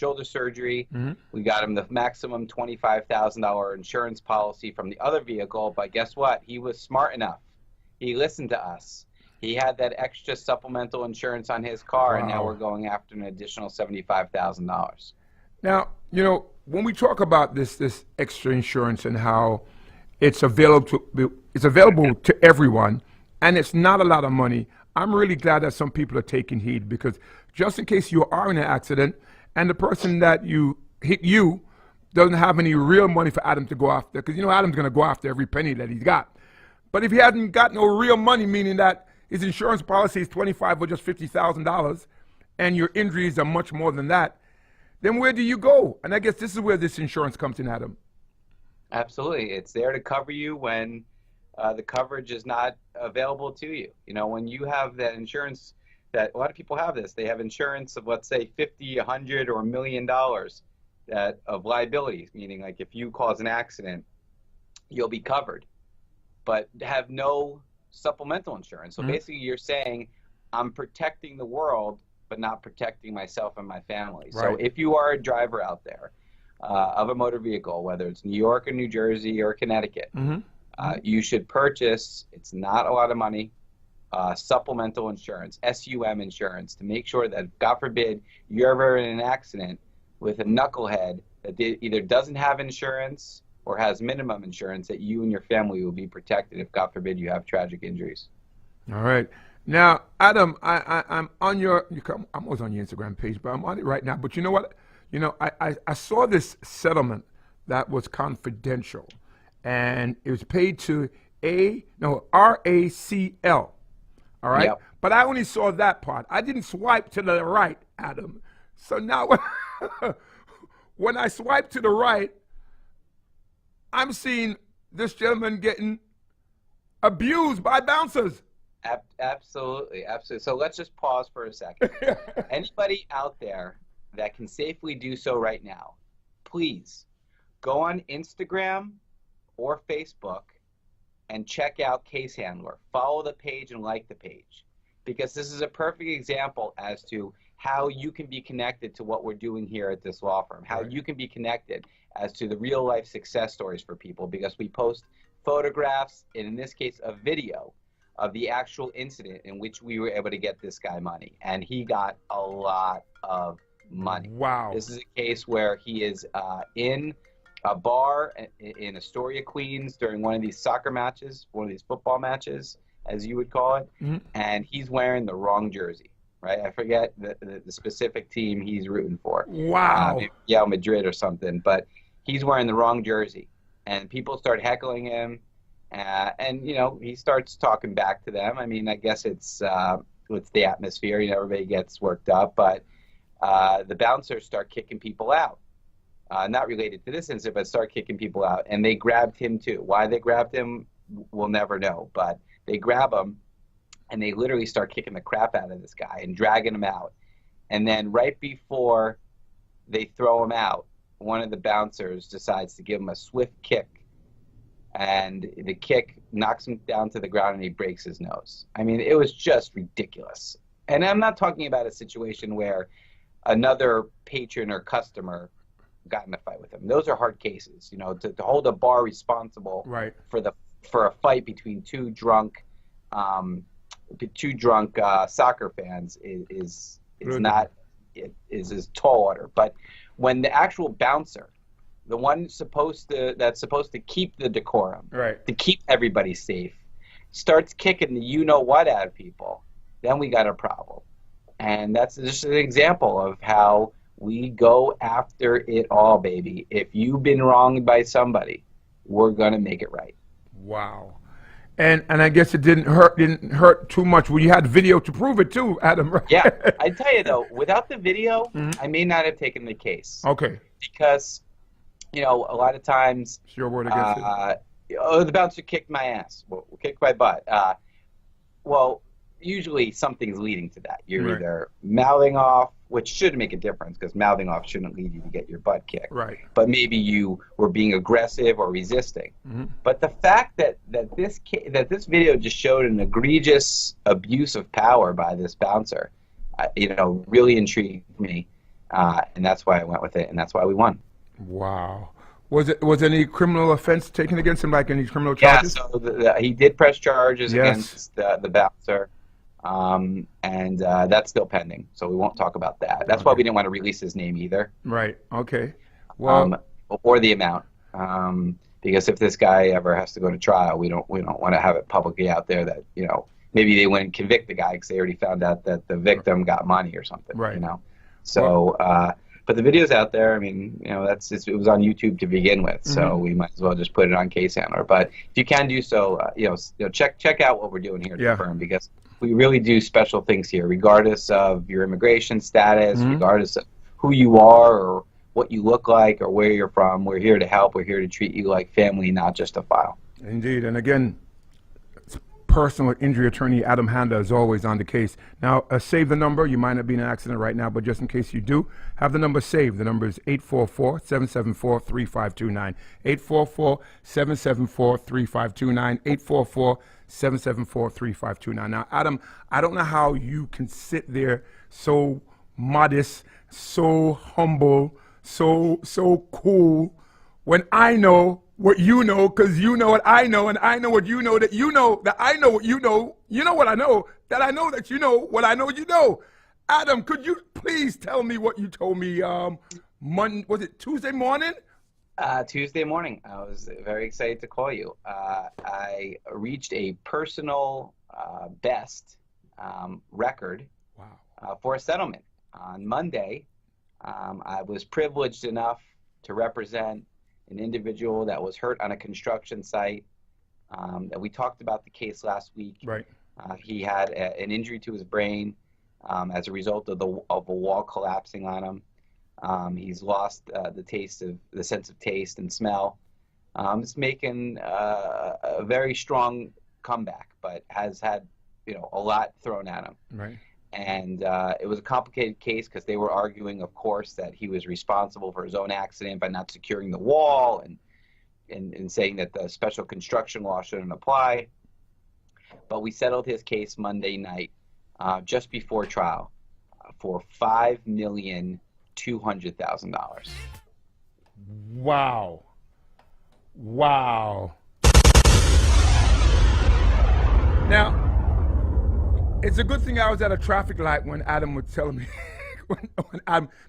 shoulder surgery. We got him the maximum $25,000 insurance policy from the other vehicle, but guess what? He was smart enough. He listened to us. He had that extra supplemental insurance on his car, and now we're going after an additional $75,000. Now, you know, when we talk about this extra insurance and how it's available to everyone, and it's not a lot of money, I'm really glad that some people are taking heed, because just in case you are in an accident and the person that hit you doesn't have any real money for Adam to go after, because you know Adam's going to go after every penny that he's got. But if he hadn't got no real money, meaning that his insurance policy is $25,000 or just $50,000, and your injuries are much more than that, then where do you go? And I guess this is where this insurance comes in, Adam. Absolutely. It's there to cover you when the coverage is not available to you. You know, when you have that insurance, that a lot of people have this, they have insurance of, let's say, $50, $100, or $1 million of liabilities, meaning like if you cause an accident, you'll be covered, but have no supplemental insurance. So basically you're saying, I'm protecting the world, but not protecting myself and my family. Right. So if you are a driver out there of a motor vehicle, whether it's New York or New Jersey or Connecticut, you should purchase, it's not a lot of money, supplemental insurance, SUM insurance, to make sure that, God forbid, you're ever in an accident with a knucklehead that either doesn't have insurance or has minimum insurance, that you and your family will be protected if, God forbid, you have tragic injuries. All right. Now, Adam, I'm on your, I was on your Instagram page, but I'm on it right now. But you know what? You know, I saw this settlement that was confidential, and it was paid to RACL. All right? Yep. But I only saw that part. I didn't swipe to the right, Adam. So now when I swipe to the right, I'm seeing this gentleman getting abused by bouncers. Absolutely, absolutely. So let's just pause for a second. Anybody out there that can safely do so right now, please go on Instagram or Facebook and check out Case Handler. Follow the page and like the page, because this is a perfect example as to how you can be connected to what we're doing here at this law firm, how you can be connected as to the real life success stories for people, because we post photographs, and in this case, a video of the actual incident in which we were able to get this guy money. And he got a lot of money. Wow. This is a case where he is in a bar in Astoria, Queens, during one of these soccer matches, one of these football matches, as you would call it, and he's wearing the wrong jersey, right? I forget the specific team he's rooting for. Wow. Real Madrid or something, but he's wearing the wrong jersey. And people start heckling him, and, you know, he starts talking back to them. I mean, I guess it's the atmosphere, you know, everybody gets worked up, but the bouncers start kicking people out. Not related to this incident, but start kicking people out. And they grabbed him too. Why they grabbed him, we'll never know. But they grab him, and they literally start kicking the crap out of this guy and dragging him out. And then right before they throw him out, one of the bouncers decides to give him a swift kick. And the kick knocks him down to the ground, and he breaks his nose. I mean, it was just ridiculous. And I'm not talking about a situation where another patron or customer got in a fight with him. Those are hard cases, you know, to hold a bar responsible for a fight between two drunk soccer fans is tall order. But when the actual bouncer, the one that's supposed to keep the decorum, to keep everybody safe, starts kicking the you-know-what out of people, then we got a problem. And that's just an example of how we go after it all, baby. If you've been wronged by somebody, we're going to make it right. Wow. And I guess it didn't hurt too much. Well, you had video to prove it too, Adam. Right? Yeah. I tell you, though, without the video, I may not have taken the case. Okay. Because, you know, a lot of times, it's your word against it. The bouncer kicked my ass, kicked my butt. Well, usually something's leading to that. You're either mouthing off, which should make a difference, because mouthing off shouldn't lead you to get your butt kicked. Right. But maybe you were being aggressive or resisting. But the fact that this video just showed an egregious abuse of power by this bouncer, you know, really intrigued me. and that's why I went with it, and that's why we won. Wow. Was any criminal offense taken against him, like any criminal Yeah, charges? so he did press charges Yes. against the bouncer, and that's still pending, so we won't talk about that. That's why we didn't want to release his name either. Right. Okay. Well, Or the amount, because if this guy ever has to go to trial, we don't want to have it publicly out there that, you know, maybe they wouldn't convict the guy because they already found out that the victim got money or something. Right. You know, so but the video's out there. I mean, you know, it was on YouTube to begin with, so we might as well just put it on Case Handler. But if you can do so, check out what we're doing here at the firm, because we really do special things here, regardless of your immigration status, regardless of who you are or what you look like or where you're from. We're here to help. We're here to treat you like family, not just a file. Indeed. And again, personal injury attorney Adam Handa is always on the case. Now, save the number. You might not be in an accident right now, but just in case you do, have the number saved. The number is 844-774-3529. 844-774-3529. 844-774-3529. Now, Adam, I don't know how you can sit there so modest, so humble, so cool, when I know what you know, because you know what I know, and I know what you know, that you know that I know what you know what I know, that I know that you know what I know you know. Adam, could you please tell me what you told me was it Tuesday morning? Tuesday morning. I was very excited to call you. I reached a personal best record for a settlement. On Monday, I was privileged enough to represent an individual that was hurt on a construction site. That we talked about the case last week. Right. He had an injury to his brain as a result of a wall collapsing on him. He's lost the sense of taste and smell. He's making a very strong comeback, but has had a lot thrown at him. Right. And it was a complicated case because they were arguing, of course, that he was responsible for his own accident by not securing the wall and saying that the special construction law shouldn't apply. But we settled his case Monday night, just before trial, for $5,200,000. Wow. Wow. Now, it's a good thing I was at a traffic light when Adam was telling me,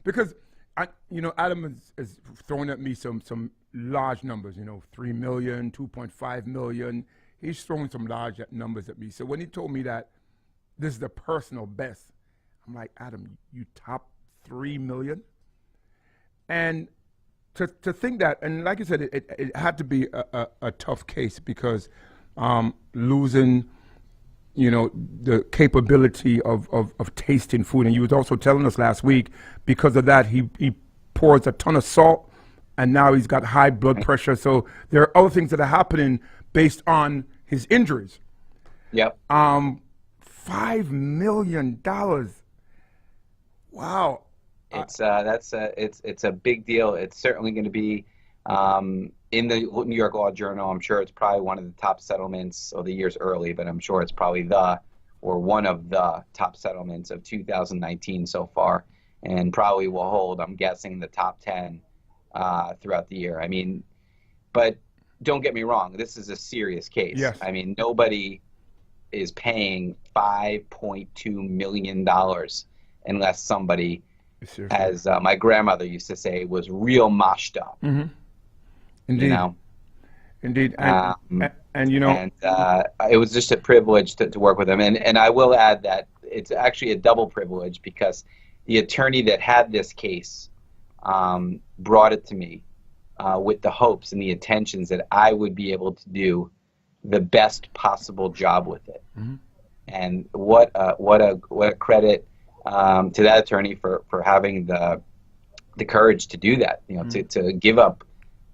because Adam is throwing at me some large numbers, 3 million, 2.5 million. He's throwing some large numbers at me. So when he told me that this is the personal best, I'm like, Adam, you top 3 million? And to think that, and like I said, it had to be a tough case because losing the capability of tasting food. And you was also telling us last week, because of that, he pours a ton of salt, and now he's got high blood pressure. So there are other things that are happening based on his injuries. Yep. $5 million. Wow. It's a big deal. It's certainly going to be in the New York Law Journal. I'm sure it's probably one of the top settlements, or the year's early, but I'm sure it's probably one of the top settlements of 2019 so far, and probably will hold, I'm guessing, the top 10 throughout the year. I mean, but don't get me wrong, this is a serious case. Yes. I mean, nobody is paying $5.2 million unless somebody, as my grandmother used to say, was real moshed up. Mm-hmm. Indeed. Indeed. And it was just a privilege to work with him. And I will add that it's actually a double privilege, because the attorney that had this case brought it to me with the hopes and the intentions that I would be able to do the best possible job with it. Mm-hmm. And what a credit to that attorney for having the courage to do that, to give up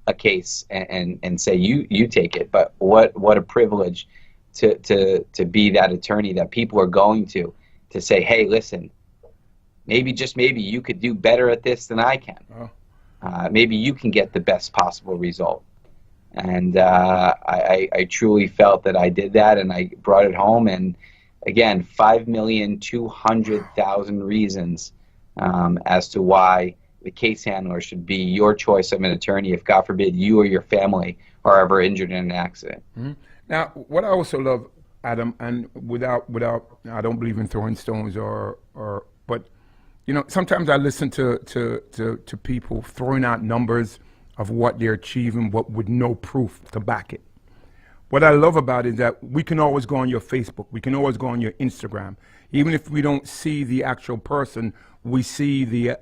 a case and say you take it. But what a privilege to be that attorney that people are going to say, hey, listen, maybe, just maybe, you could do better at this than I can. Maybe you can get the best possible result. And I truly felt that I did that, and I brought it home. And again, 5,200,000 reasons as to why the case handler should be your choice of an attorney if, God forbid, you or your family are ever injured in an accident. Mm-hmm. Now, what I also love, Adam, and without, I don't believe in throwing stones but sometimes I listen to people throwing out numbers of what they're achieving, but with no proof to back it. What I love about it is that we can always go on your Facebook, we can always go on your Instagram, even if we don't see the actual person. We see the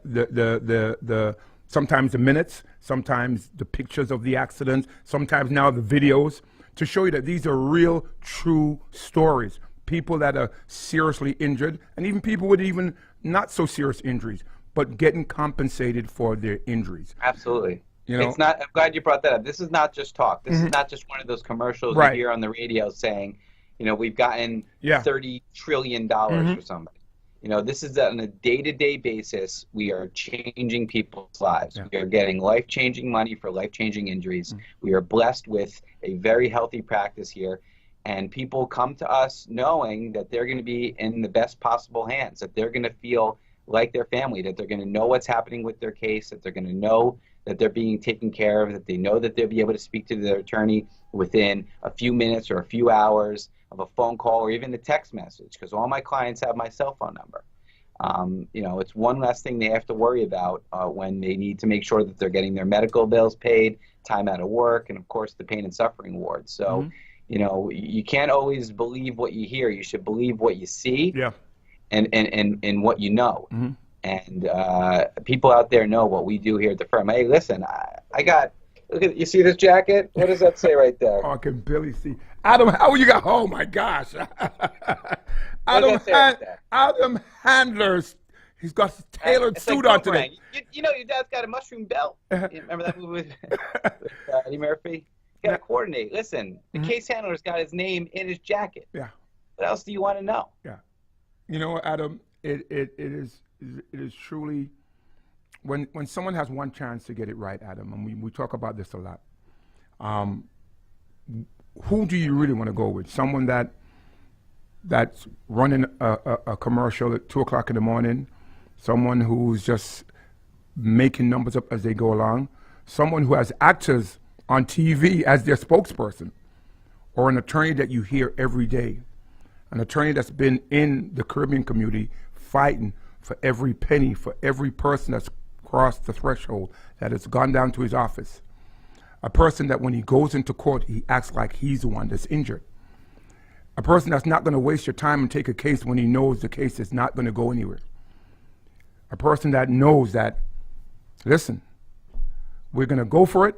sometimes the minutes, sometimes the pictures of the accidents, sometimes now the videos, to show you that these are real, true stories. People that are seriously injured, and even people with even not so serious injuries, but getting compensated for their injuries. Absolutely. It's not. I'm glad you brought that up. This is not just talk. This is not just one of those commercials you hear on the radio saying, we've gotten $30 trillion for somebody. This is on a day-to-day basis. We are changing people's lives. Yeah. We are getting life-changing money for life-changing injuries. We are blessed with a very healthy practice here. And people come to us knowing that they're going to be in the best possible hands, that they're going to feel like their family, that they're going to know what's happening with their case, that they're going to know that they're being taken care of, that they know that they'll be able to speak to their attorney within a few minutes or a few hours of a phone call or even a text message, because all my clients have my cell phone number. It's one less thing they have to worry about when they need to make sure that they're getting their medical bills paid, time out of work, and of course the pain and suffering ward. So, you can't always believe what you hear. You should believe what you see and what you know. Mm-hmm. And people out there know what we do here at the firm. Hey, listen, I got, look at, you see this jacket? What does that say right there? Oh, I can barely see. Adam, how you got? Oh my gosh. Adam Handler's. He's got a tailored suit on today. Your dad's got a mushroom belt. Remember that movie with Eddie Murphy? You got to coordinate. Listen, the case handler's got his name in his jacket. Yeah. What else do you want to know? Yeah. You know what, Adam? It is truly, when someone has one chance to get it right, Adam, and we talk about this a lot. Who do you really want to go with? Someone that's running a commercial at 2:00 in the morning, someone who's just making numbers up as they go along, someone who has actors on TV as their spokesperson, or an attorney that you hear every day, an attorney that's been in the Caribbean community fighting for every penny, for every person that's crossed the threshold, that has gone down to his office, a person that when he goes into court, he acts like he's the one that's injured, a person that's not going to waste your time and take a case when he knows the case is not going to go anywhere, a person that knows that, listen, we're going to go for it.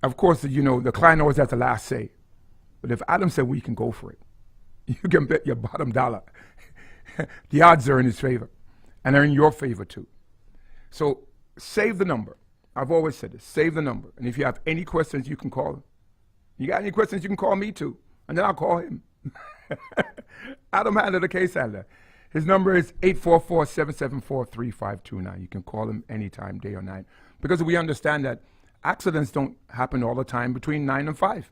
Of course, the client always has the last say. But if Adam said we can go for it, you can bet your bottom dollar. The odds are in his favor. And they're in your favor too. So save the number. I've always said this. Save the number. And if you have any questions, you can call him. You got any questions, you can call me too. And then I'll call him. Adam Handler, the case handler. His number is 844-774-3529. You can call him anytime, day or night. Because we understand that accidents don't happen all the time between 9 and 5.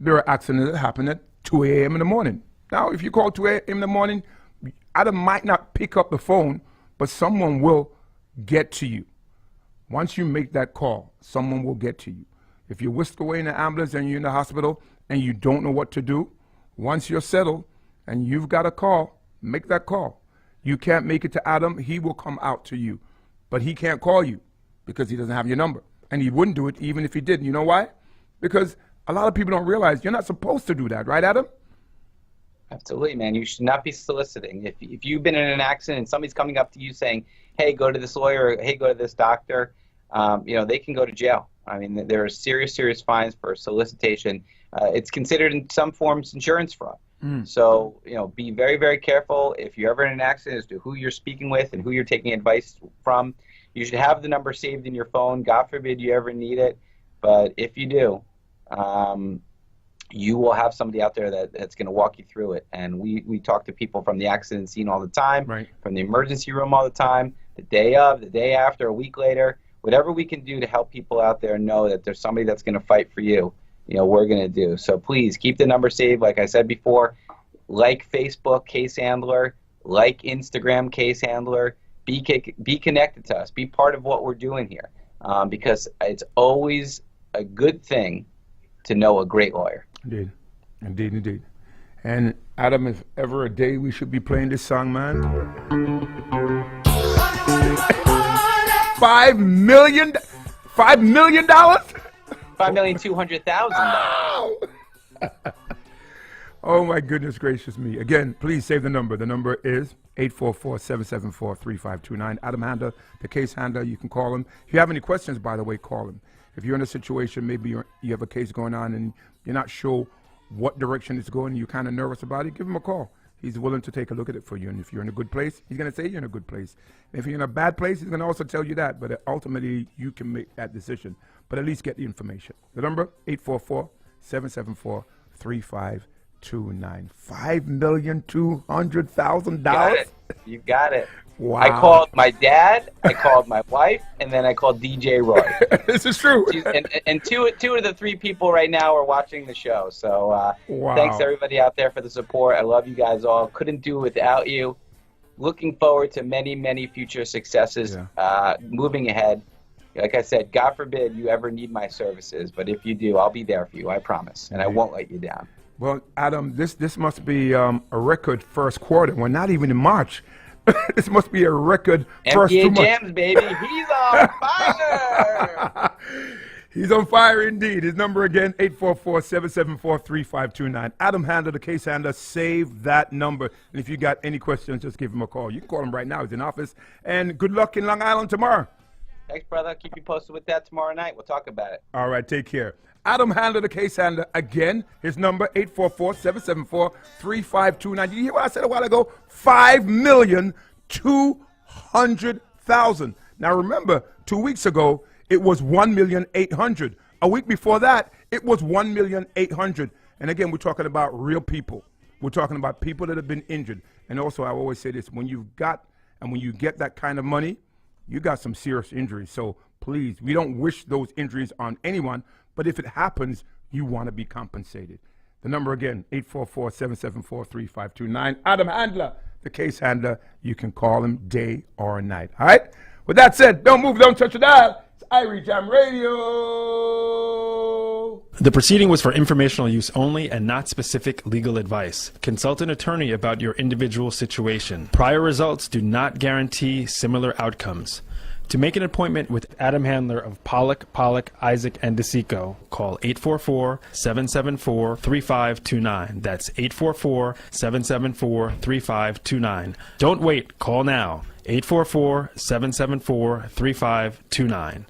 There are accidents that happen at 2 a.m. in the morning. Now, if you call 2 a.m. in the morning, Adam might not pick up the phone, but someone will get to you. Once you make that call, someone will get to you. If you're whisked away in the ambulance and you're in the hospital and you don't know what to do, once you're settled and you've got a call, make that call. You can't make it to Adam, he will come out to you. But he can't call you because he doesn't have your number. And he wouldn't do it even if he did. You know why? Because a lot of people don't realize you're not supposed to do that, right, Adam? Absolutely, man. You should not be soliciting. If you've been in an accident and somebody's coming up to you saying, hey, go to this lawyer, or hey, go to this doctor, they can go to jail. I mean, there are serious fines for solicitation. It's considered in some forms insurance fraud. So, be very, very careful if you're ever in an accident as to who you're speaking with and who you're taking advice from. You should have the number saved in your phone. God forbid you ever need it. But if you do, you will have somebody out there that's going to walk you through it. And we talk to people from the accident scene all the time, right, from the emergency room all the time, the day of, the day after, a week later. Whatever we can do to help people out there know that there's somebody that's going to fight for you, we're going to do. So please keep the number saved. Like I said before, like Facebook, Case Handler, like Instagram Case Handler. Be connected to us. Be part of what we're doing here, because it's always a good thing to know a great lawyer. Indeed. Indeed, indeed. And Adam, if ever a day we should be playing this song, man. $5 million? $5,200,000. Oh, my goodness gracious me. Again, please save the number. The number is 844-774-3529. Adam Handler, the case handler. You can call him. If you have any questions, by the way, call him. If you're in a situation, maybe you have a case going on and you're not sure what direction it's going and you're kind of nervous about it, give him a call. He's willing to take a look at it for you. And if you're in a good place, he's going to say you're in a good place. And if you're in a bad place, he's going to also tell you that. But ultimately, you can make that decision. But at least get the information. The number, 844-774-3529. $5,200,000. You got it. Wow. I called my dad, I called my wife, and then I called DJ Roy. This is true. And two of the three people right now are watching the show. So wow. Thanks everybody out there for the support. I love you guys all. Couldn't do it without you. Looking forward to many, many future successes moving ahead. Like I said, God forbid you ever need my services, but if you do, I'll be there for you, I promise, and I won't let you down. Well, Adam, this must be a record first quarter. We're not even in March. This must be a record first 2 months. Jams, baby. He's on fire. He's on fire indeed. His number again, 844-774-3529. Adam Handler, the case handler. Save that number. And if you got any questions, just give him a call. You can call him right now. He's in office. And good luck in Long Island tomorrow. Thanks, brother. Keep you posted with that tomorrow night. We'll talk about it. All right, take care. Adam Handler, the case handler. Again, his number, 844-774-3529. Did you hear what I said a while ago? $5,200,000. Now, remember, 2 weeks ago, it was $1,800,000. A week before that, it was $1,800,000. And again, we're talking about real people. We're talking about people that have been injured. And also, I always say this, when you get that kind of money, you got some serious injuries. So please, we don't wish those injuries on anyone. But if it happens, you want to be compensated. The number again, 844-774-3529. Adam Handler, the case handler. You can call him day or night. All right? With that said, don't move, don't touch the dial. It's Irie Jam Radio. The proceeding was for informational use only and not specific legal advice. Consult an attorney about your individual situation. Prior results do not guarantee similar outcomes. To make an appointment with Adam Handler of Pollock, Isaac, and DeSico, call 844-774-3529. That's 844-774-3529. Don't wait. Call now. 844-774-3529.